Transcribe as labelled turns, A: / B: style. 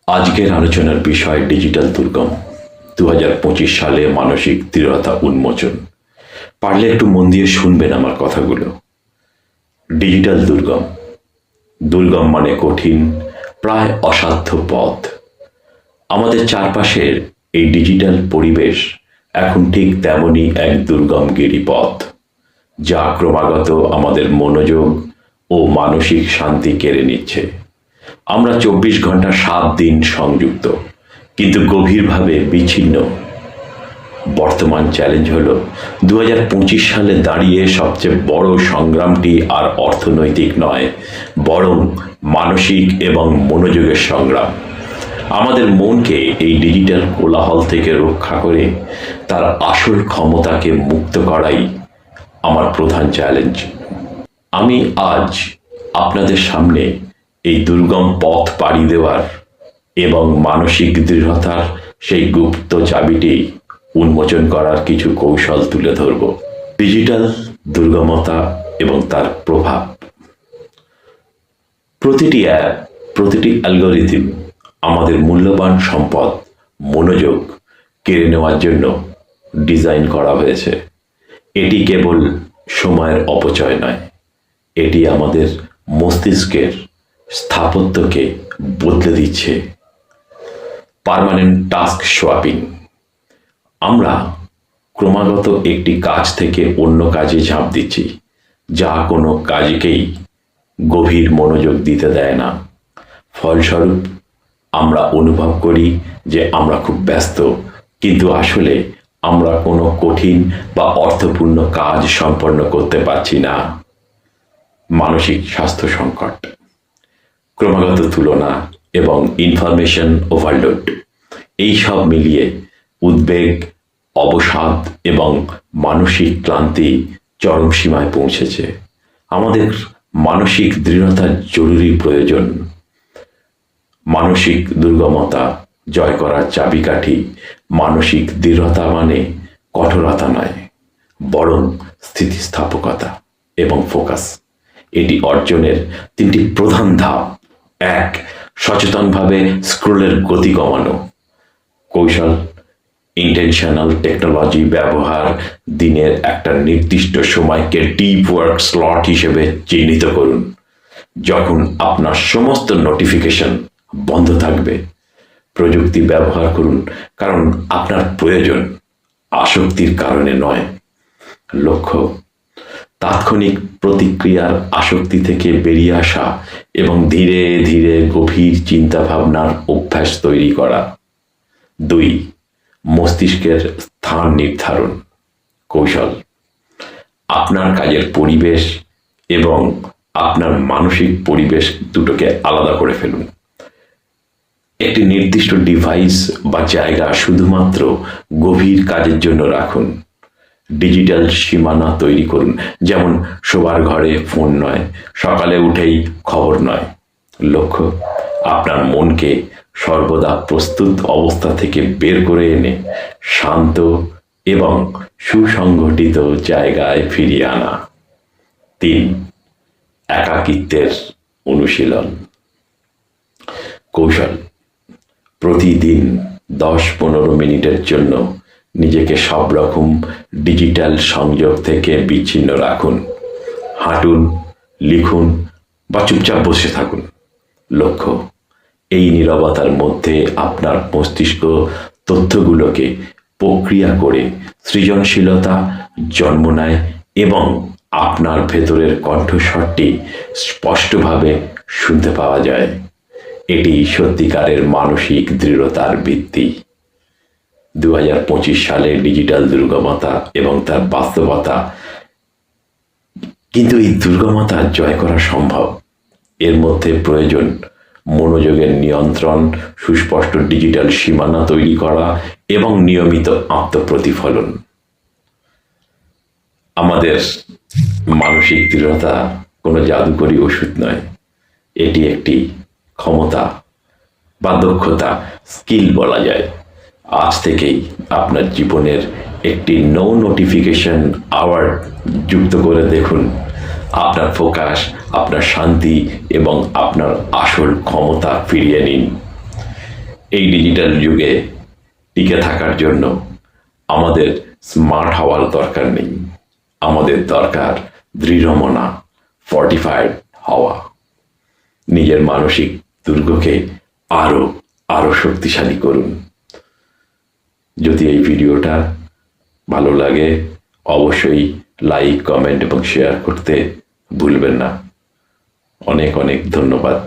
A: আজকের আলোচনার বিষয় ডিজিটাল দুর্গম 2025 সালে মানসিক দৃঢ়তা উন্মোচন। পারলে একটু মন দিয়ে শুনবেন আমার কথাগুলো। ডিজিটাল দুর্গম, দুর্গম মানে কঠিন, প্রায় অসাধ্য পথ। আমাদের চারপাশের এই ডিজিটাল পরিবেশ এখন ঠিক তেমনই এক দুর্গম গিরিপথ, যা ক্রমাগত আমাদের মনোযোগ ও মানসিক শান্তি কেড়ে নিচ্ছে। আমরা 24 ঘন্টা 7 দিন সংযুক্ত, কিন্তু গভীরভাবে বিচ্ছিন্ন। বর্তমান চ্যালেঞ্জ হলো 2025 সালে দাঁড়িয়ে সবচেয়ে বড় সংগ্রামটি আর অর্থনৈতিক নয়, বরং মানসিক এবং মনোযোগের সংগ্রাম। আমাদের মনকে এই ডিজিটাল কোলাহল থেকে রক্ষা করে তার আসল ক্ষমতাকে মুক্ত করাই আমার প্রধান চ্যালেঞ্জ। আমি আজ আপনাদের সামনে এই দুর্গম পথ পাড়ি দেওয়ার এবং মানসিক দৃঢ়তার সেই গুপ্ত চাবিটি উন্মোচন করার কিছু কৌশল তুলে ধরব। ডিজিটাল দুর্গমতা এবং তার প্রভাব। প্রতিটি অ্যাপ, প্রতিটি অ্যালগরিদম আমাদের মূল্যবান সম্পদ মনোযোগ কেড়ে নেওয়ার জন্য ডিজাইন করা হয়েছে। এটি কেবল সময়ের অপচয় নয়, এটি আমাদের মস্তিষ্কের স্থাপত্যকে বদলে দিচ্ছে। Permanent task swapping. আমরা ক্রমাগত একটি কাজ থেকে অন্য কাজে ঝাঁপ দিচ্ছি, যা কোনো কাজকেই গভীর মনোযোগ দিতে দেয় না। ফলস্বরূপ আমরা অনুভব করি যে আমরা খুব ব্যস্ত, কিন্তু আসলে আমরা কোনো কঠিন বা অর্থপূর্ণ কাজ সম্পন্ন করতে পারছি না। মানসিক স্বাস্থ্য সংকট। ক্রমাগত তুলনা এবং ইনফরমেশন ওভারলোড, এই সব মিলিয়ে উদ্বেগ, অবসাদ এবং মানসিক ক্লান্তি চরম সীমায় পৌঁছেছে। আমাদের মানসিক দৃঢ়তার জরুরি প্রয়োজন। মানসিক দুর্গমতা জয় করার চাবিকাঠি। মানসিক দৃঢ়তা মানে কঠোরতা নয়, বরং স্থিতিস্থাপকতা এবং ফোকাস। এটি অর্জনের 3টি প্রধান ধাপ। 1. সচেতনভাবে স্ক্রোলের গতি কমানো। কৌশল: ইন্টেনশনাল টেকনোলজি ব্যবহার। দিনের একটা নির্দিষ্ট সময়কে ডিপ ওয়ার্ক স্লট হিসেবে চিহ্নিত করুন, যখন আপনার সমস্ত নোটিফিকেশন বন্ধ থাকবে। প্রযুক্তি ব্যবহার করুন কারণ আপনার প্রয়োজন, আসক্তির কারণে নয়। লক্ষ্য: তাৎক্ষণিক প্রতিক্রিয়ার আসক্তি থেকে বেরিয়ে আসা এবং ধীরে ধীরে গভীর চিন্তাভাবনার অভ্যাস তৈরি করা। 2. মস্তিষ্কের স্থান নির্ধারণ। কৌশল: আপনার কাজের পরিবেশ এবং আপনার মানসিক পরিবেশ দুটোকে আলাদা করে ফেলুন। একটি নির্দিষ্ট ডিভাইস বা জায়গা শুধুমাত্র গভীর কাজের জন্য রাখুন। ডিজিটাল সীমানা তৈরি করুন, যেমন শোবার ঘরে ফোন নয়, সকালে উঠেই খবর নয়। লক্ষ্য: আপনার মনকে সর্বদা প্রস্তুত অবস্থা থেকে বের করে এনে শান্ত এবং সুসংগঠিত জায়গায় ফিরিয়ে আনা। 3. একাকিত্বের অনুশীলন। কৌশল: প্রতিদিন 10-15 মিনিটের জন্য নিজেকে সব রকম ডিজিটাল সংযোগ থেকে বিচ্ছিন্ন রাখুন। হাঁটুন, লিখুন বা চুপচাপ বসে থাকুন। লক্ষ্য: এই নীরবতার মধ্যে আপনার মস্তিষ্ক তথ্যগুলোকে প্রক্রিয়া করে সৃজনশীলতা জন্ম নেয় এবং আপনার ভেতরের কণ্ঠস্বরটি স্পষ্টভাবে শুনতে পাওয়া যায়। এটি সত্যিকারের মানসিক দৃঢ়তার ভিত্তি। 2025 সালে ডিজিটাল দুর্গমতা এবং তার বাস্তবতা। কিন্তু এই দুর্গমতা জয় করা সম্ভব। এর মধ্যে প্রয়োজন মনোযোগের নিয়ন্ত্রণ, সুস্পষ্ট ডিজিটাল সীমানা তৈরি করা এবং নিয়মিত আত্মপ্রতিফলন। আমাদের মানসিক দৃঢ়তা কোনো জাদুকরী ওষুধ নয়, এটি একটি ক্ষমতা বা দক্ষতা, স্কিল বলা যায়। আজ থেকেই আপনার জীবনের একটি নো নোটিফিকেশন আওয়ার যুক্ত করে দেখুন। আপনার ফোকাস, আপনার শান্তি এবং আপনার আসল ক্ষমতা ফিরিয়ে নিন। এই ডিজিটাল যুগে টিকে থাকার জন্য আমাদের স্মার্ট হওয়ার দরকার নেই, আমাদের দরকার দৃঢ়মনা, ফর্টিফাইড হওয়া। নিজের মানসিক দুর্গকে আরো আরো শক্তিশালী করুন। যদি এই ভিডিওটা ভালো লাগে অবশ্যই লাইক, কমেন্ট এবং শেয়ার করতে ভুলবেন না। অনেক অনেক ধন্যবাদ।